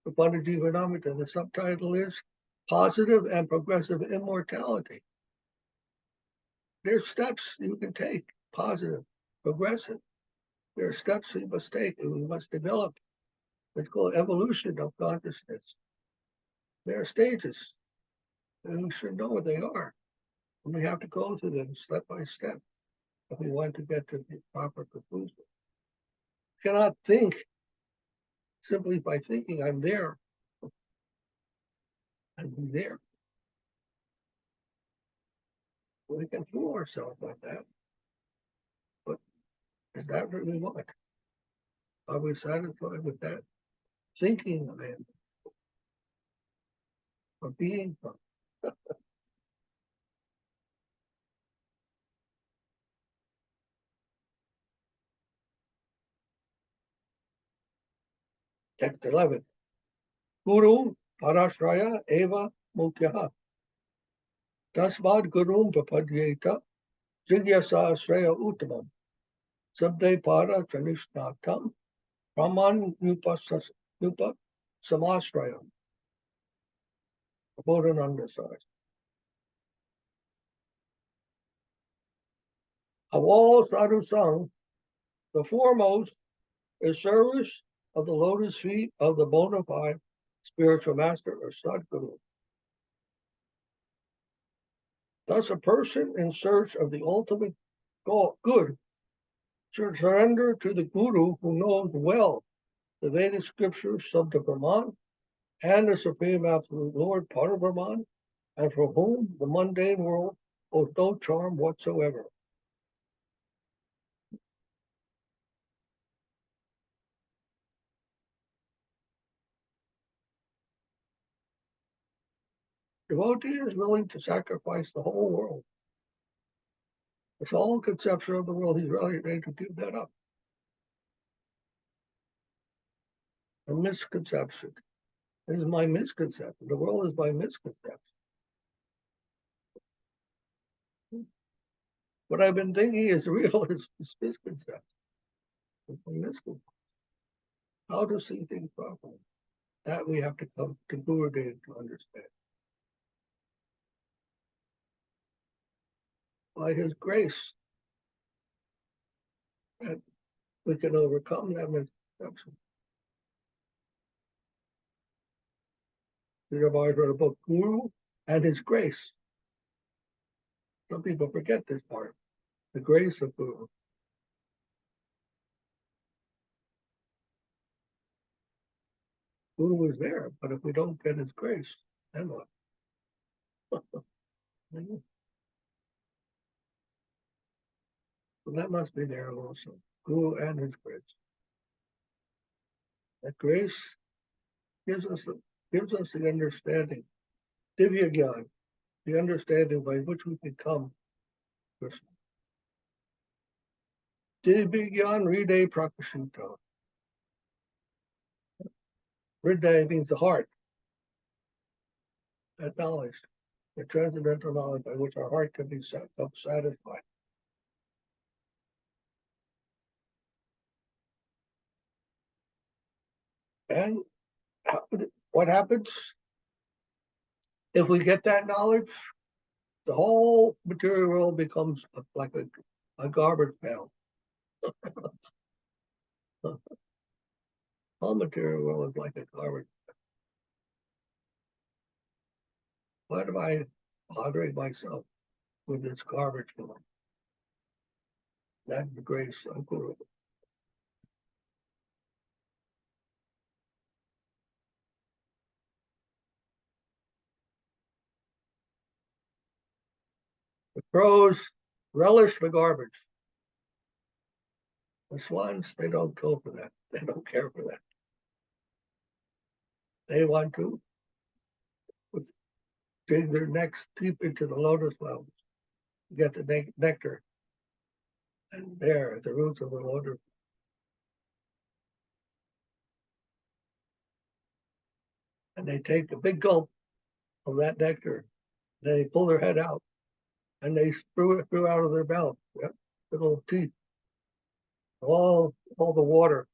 Prapanna-jivanamrtam, the subtitle is Positive and Progressive Immortality. There's steps you can take, positive, progressive. There are steps we must take and we must develop. It's called evolution of consciousness. There are stages, and we should know what they are. And we have to go through them step by step if we want to get to the proper conclusion. You cannot think simply by thinking I'm there and be there. We can fool ourselves like that. But is that what we want? Are we satisfied with that? Thinking I am, or being from. Text 11. Guru Parashraya eva mukyaha. Tasmad gurum papadyeta jigyasa shraya uttamam. Sabde para chanishnatam Brahman Nupa Samashrayam. Bodhananda says. Of all Sadhu-Sanga, the foremost is service of the lotus feet of the bona fide spiritual master or Sadguru. Thus, a person in search of the ultimate good should surrender to the Guru who knows well the Vedic scriptures, Sabda Brahman, and the Supreme Absolute Lord, Parabrahman, and for whom the mundane world owes no charm whatsoever. Devotee is willing to sacrifice the whole world. His whole conception of the world, he's ready to give that up. A misconception. This is my misconception. The world is my misconception. What I've been thinking is real is misconception. It's my misconception. How to see things properly. That we have to come to Guru Dev to understand. By his grace, that we can overcome that misconception. Srila Maharaj wrote a book, Guru and His Grace. Some people forget this part, the grace of Guru. Guru is there, but if we don't get his grace, then what? So that must be there also, Guru and his grace. That grace gives us the understanding, Divya Gyan, the understanding by which we become Krishna. Divya Gyan Hriday Prakashita. Hriday means the heart. that knowledge, the transcendental knowledge by which our heart can be self-satisfied. And what happens if we get that knowledge? The whole material world becomes like a garbage pail. All material world is like a garbage. Why am I bothering myself with this garbage pail? That's the grace of Guru. The crows relish the garbage. The swans, they don't go for that. They don't care for that. They want to dig their necks deep into the lotus flowers, get the nectar, and there at the roots of the lotus. And they take a big gulp of that nectar. They pull their head out, and they spew it through out of their mouth. Yep, little teeth. All the water.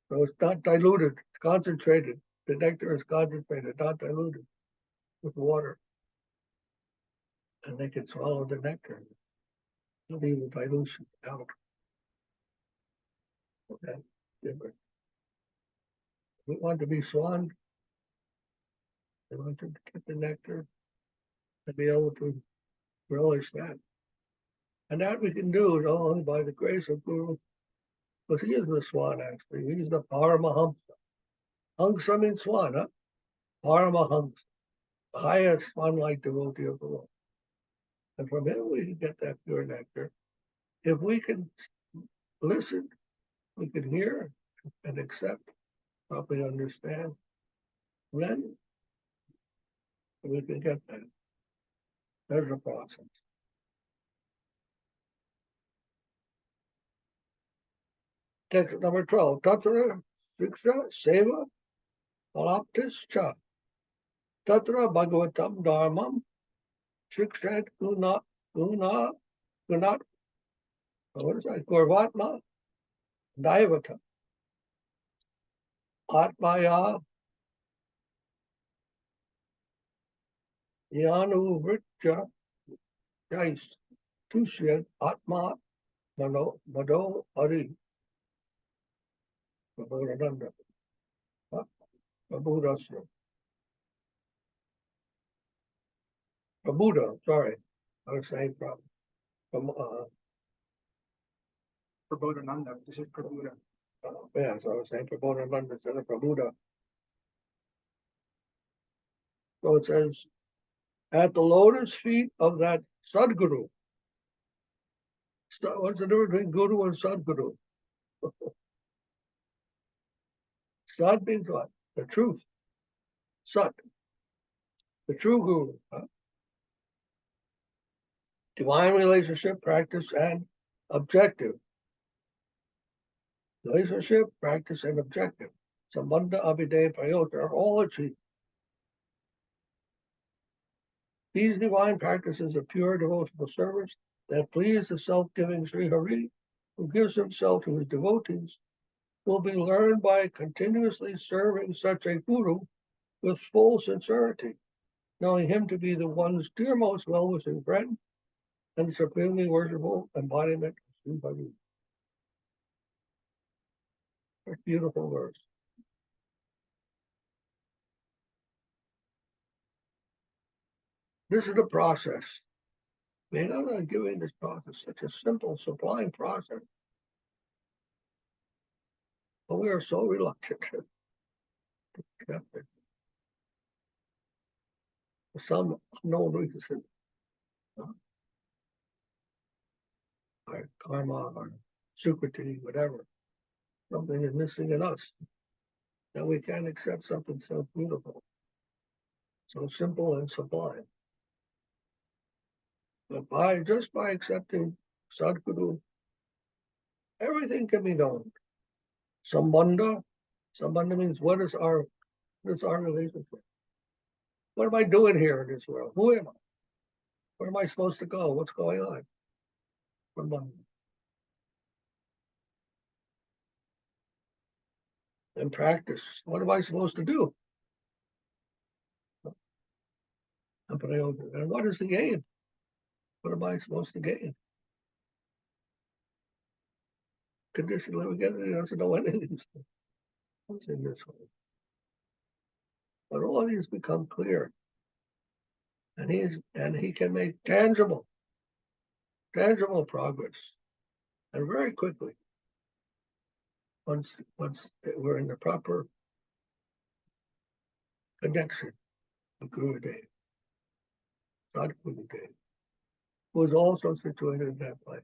So it's not diluted, it's concentrated. The nectar is concentrated, not diluted with water. And they can swallow the nectar, leave the dilution out. That's different. We want to be swan. We want to get the nectar and be able to relish that. And that we can do it only by the grace of Guru, because he is the swan actually. He's the Paramahamsa. Hamsa means swan, huh? Paramahamsa, the highest swan-like devotee of the world. And from him we can get that pure nectar. If we can listen, we can hear and accept, properly understand, then we can get that. There's a process. Text number 12. Tatra Shiksha Seva Alaptis Cha. Tatra Bhagavatam Dharmam Shikshat Gunat what is that? Gurvatma Daivata Atmaya Yanu Vritya Jais Tushyan Atma Madhava Hari Prabhupada Prabhupada, sorry, I was saying from Prapanna-jivanamrtam. This is Prabhupada. yeah, so I was saying Prapanna instead of Prabhupada. So it says, at the lotus feet of that Sadguru. What's the difference between Guru and Sadguru? Sad means what? The truth. Sat. The true Guru. Huh? Divine relationship, practice, and objective. Relationship, practice, and objective. Sambandha, Abhidaya, Prayota are all achieved. These divine practices of pure devotional service that please the self-giving Sri Hari, who gives himself to his devotees, will be learned by continuously serving such a Guru with full sincerity, knowing him to be the one's dearmost well-wishing friend and the supremely worshipful embodiment of Sri Hari. A beautiful verse. This is the process. May not giving this process such a simple, sublime process. But we are so reluctant to accept it. For some unknown reason. Our karma, our sukriti, whatever. Something is missing in us. That we can't accept something so beautiful, so simple and sublime. But just by accepting Sadguru, everything can be known. Sambandha means what is our relationship? What am I doing here in this world? Who am I? Where am I supposed to go? What's going on? And practice. What am I supposed to do? And what is the aim? What am I supposed to gain? Conditioned living entity doesn't know any of these things. It's in this way. But all of these become clear. And he can make tangible progress. And very quickly. Once we're in the proper connection with Gurudev, Sadhu-Gurudev, who is also situated in that place.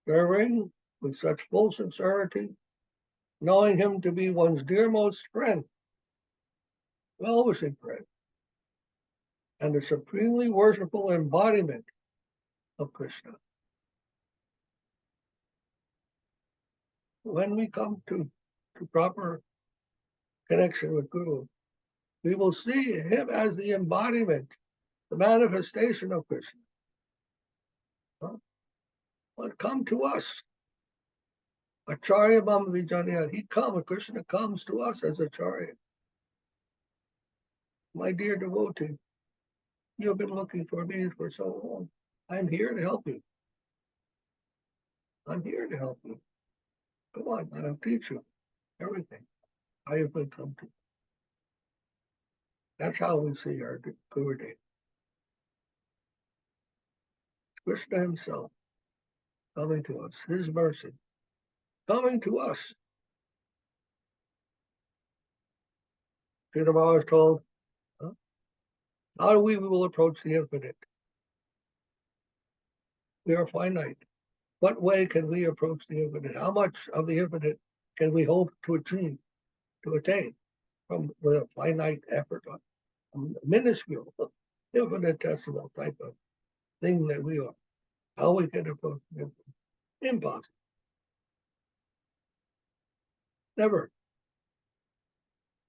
Serving with such full sincerity, knowing him to be one's dearmost friend, well-wishing friend, and the supremely worshipful embodiment of Krishna. When we come to proper connection with Guru, we will see him as the embodiment, the manifestation of Krishna. But come to us. Acharya Mam Vijnana. Krishna comes to us as Acharya. My dear devotee, you have been looking for me for so long. I'm here to help you. I'm here to help you. Come on, I'll teach you everything. I have been come to. That's how we see our Gurudev. Krishna himself coming to us, his mercy, coming to us. Srila is told, how we will approach the infinite? We are finite. What way can we approach the infinite? How much of the infinite can we hope to achieve, to attain from the finite effort on a minuscule, infinitesimal type of thing that we are? How we can approach the infinite? Impossible. Never.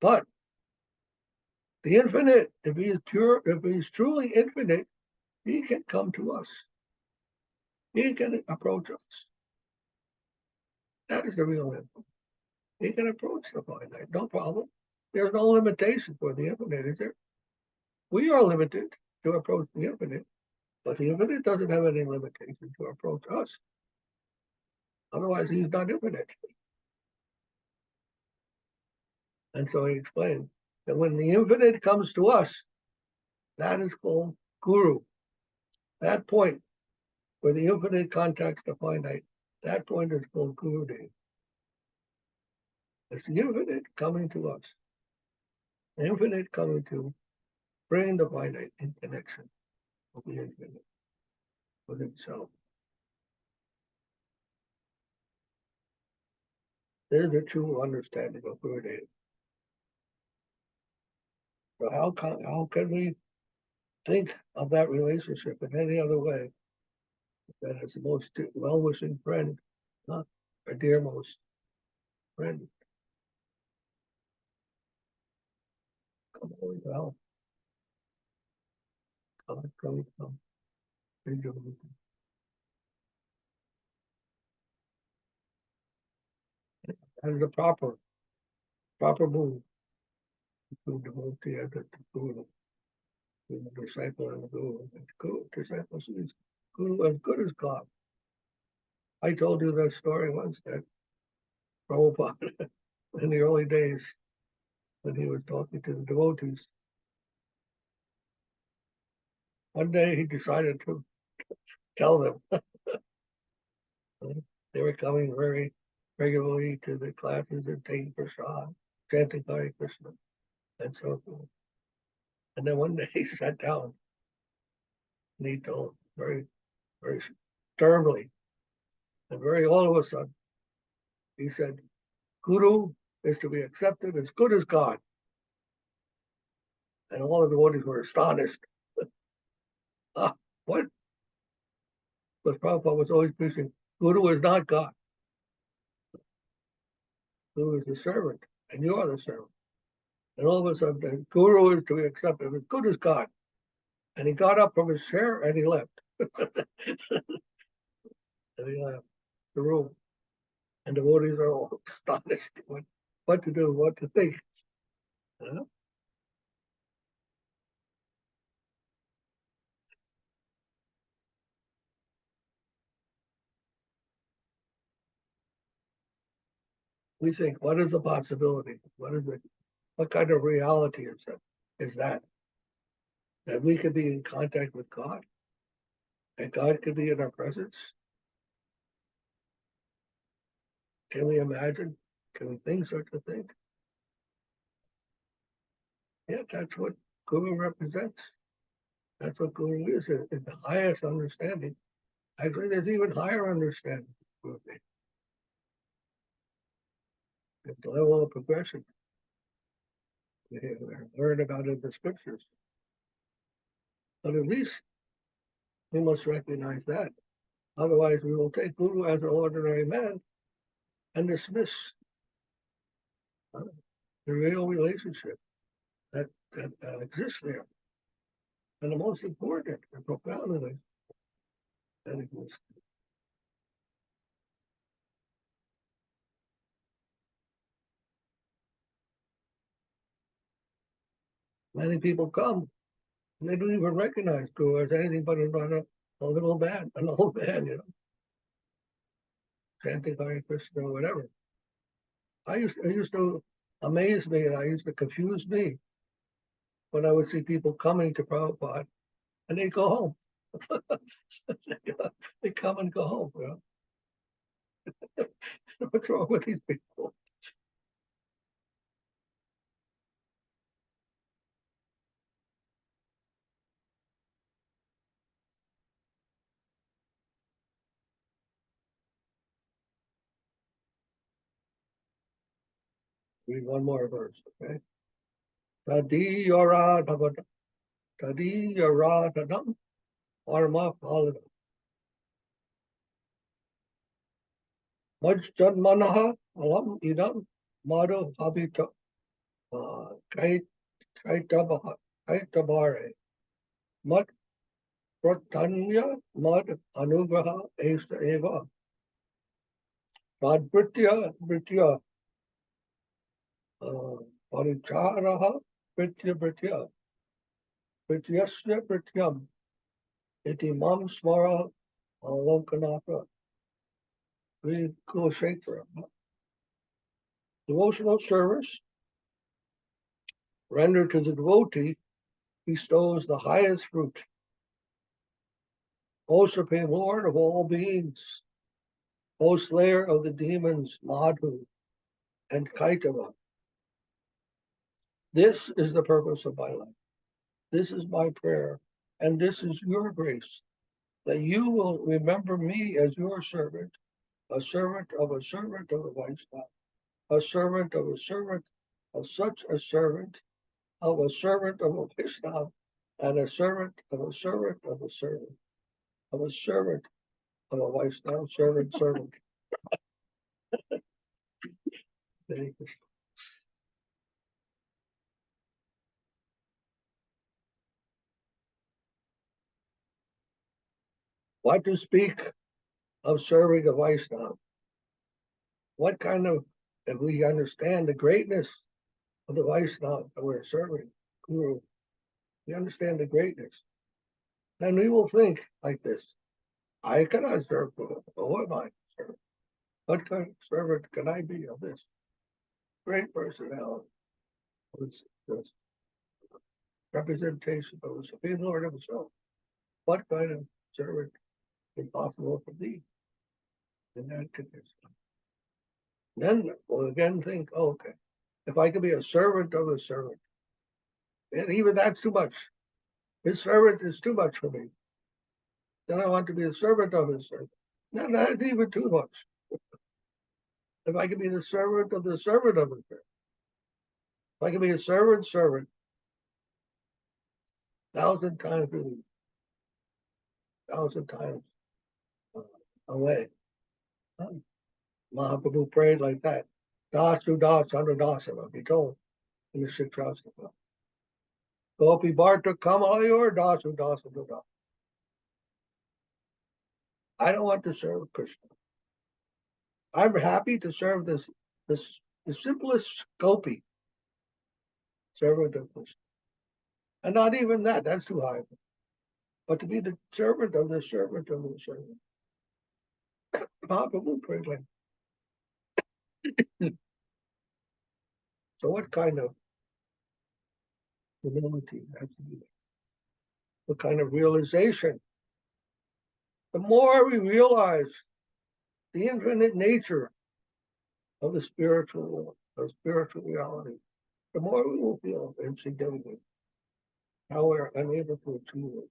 But the infinite, if he is pure, if he is truly infinite, he can come to us. He can approach us. That is the real infinite. He can approach the finite, no problem. There's no limitation for the infinite, is there? We are limited to approach the infinite, but the infinite doesn't have any limitation to approach us. Otherwise, he's not infinite. And so he explained that when the infinite comes to us, that is called Guru. That point where the infinite contacts the finite, that point is called Gurudev. It's the infinite coming to us. The infinite coming to bring the finite in connection with the infinite, with itself. There's a true understanding of Gurudev. So how can we think of that relationship in any other way than as the most well-wishing friend, our dearmost friend? Come on, well. Come. That is the proper move between devotee and the Guru, between the disciple and the Guru. And the disciple sees Guru as good as God. I told you that story once that Prabhupada, in the early days, when he was talking to the devotees, one day he decided to tell them. They were coming very regularly to the classes and taking prasad, chanting Hare Krishna, and so forth. And then one day he sat down and he told very, very sternly, and very all of a sudden, he said, Guru is to be accepted as good as God. And all of the devotees were astonished. What? But Prabhupada was always preaching, Guru is not God. Guru is the servant, and you are the servant. And all of a sudden, the Guru is to be accepted as good as God. And he got up from his chair and he left. And he left the room. And the devotees are all astonished what to do, what to think. We think, what is the possibility? What is it? What kind of reality is that? Is that we could be in contact with God? That God could be in our presence? Can we imagine? Can we think such a thing? Yeah, that's what Guru represents. That's what Guru is. It's the highest understanding. Actually, there's even higher understanding. It's the level of progression. We learn about it in the scriptures. But at least we must recognize that. Otherwise, we will take Guru as an ordinary man and dismiss the real relationship that exists there. And the most important and profound of it that exists. Many people come and they don't even recognize Guru as anything but a little man, an old man, chanting Hare Krishna or whatever. It used to amaze me and I used to confuse me when I would see people coming to Prabhupada and they go home. They come and go home. What's wrong with these people? Read one more verse, okay? Tadi yaradhanam parma phaladam. Majjanmanaha alam idam madhu habita kaitabare. Mat pratanya mad anugraha esa eva. Tad britya paricharaha britya brityasya brityam iti mam smara lokanatha. We go Shankara. Devotional service rendered to the devotee bestows the highest fruit. O Supreme Lord of all beings, O Slayer of the demons, Madhu and Kaitava, this is the purpose of my life. This is my prayer, and this is your grace, that you will remember me as your servant, a servant of a servant of the Vaishnava, a servant of a servant of such a servant, of a servant of a Vaishnava, and a servant of a servant of a servant, of a servant of a Vaishnava, servant. Hare Krishna. What to speak of serving a Vaishnava? What kind of, if we understand the greatness of the Vaishnava that we're serving, Guru, we understand the greatness, then we will think like this: I cannot serve Guru. Who am I to serve? What kind of servant can I be of this great personality? This representation of the Supreme Lord himself. What kind of servant is possible for thee in that condition? Then we'll again think, oh, okay, if I could be a servant of a servant, and even that's too much. His servant is too much for me. Then I want to be a servant of his servant. Then that's even too much. If I could be the servant of the servant of his servant, if I could be a servant, 1,000 times really, 1,000 times away. Mahaprabhu prayed like that. Dasu das anudasana, he told in the Shiksha-staka. Gopi Bharta Kamalayor Dasu das anudasana. I don't want to serve Krishna. I'm happy to serve the simplest gopi, servant of Krishna. And not even that, that's too high. But to be the servant of the servant of the servant. Mahaprabhu prayed like so what kind of humility has to be there? What kind of realization? The more we realize the infinite nature of the spiritual world, of spiritual reality, the more we will feel insignificant, how we're unable to achieve it,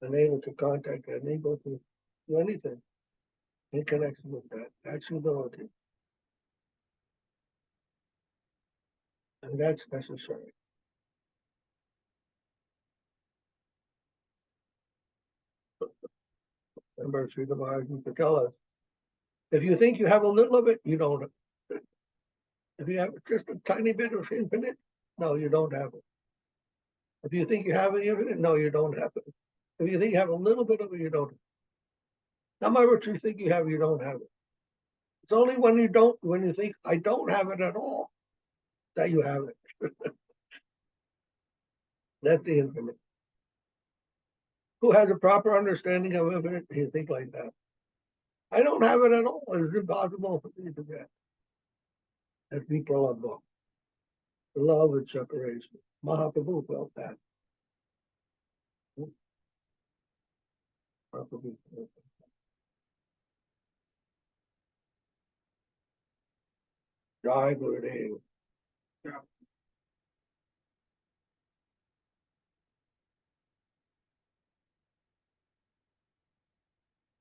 unable to contact it, unable to do anything in connection with that. That's humility. And that's necessary. Remember, Srila used to tell us, if you think you have a little of it, you don't. If you have just a tiny bit of infinite, no, you don't have it. If you think you have the infinite, no, you don't have it. If you think you have a little bit of it, you don't. No matter what you think you have, you don't have it. It's only when you think I don't have it at all, that you have it. That's the infinite. Who has a proper understanding of infinite, you think like that. I don't have it at all. It's impossible for me to get. That's people love book. The love and separation. Mahaprabhu felt that. Mahaprabhu felt that. Jai Gurudev.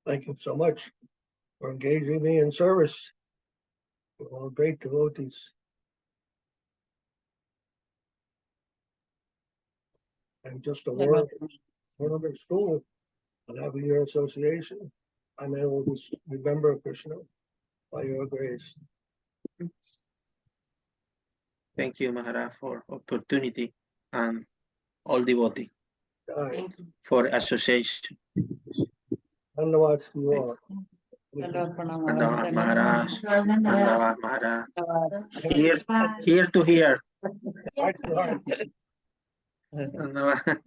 Thank you so much for engaging me in service. You're all great devotees. I'm just a word of school and having your association. I'm able to remember Krishna by your grace. Thank you, Maharaja, for opportunity and all devotees Jai. for association. Dhanyavad to you all. Madhava Maharaj, Madhava Maharaj. Here to hear. Heart to heart. Madhava.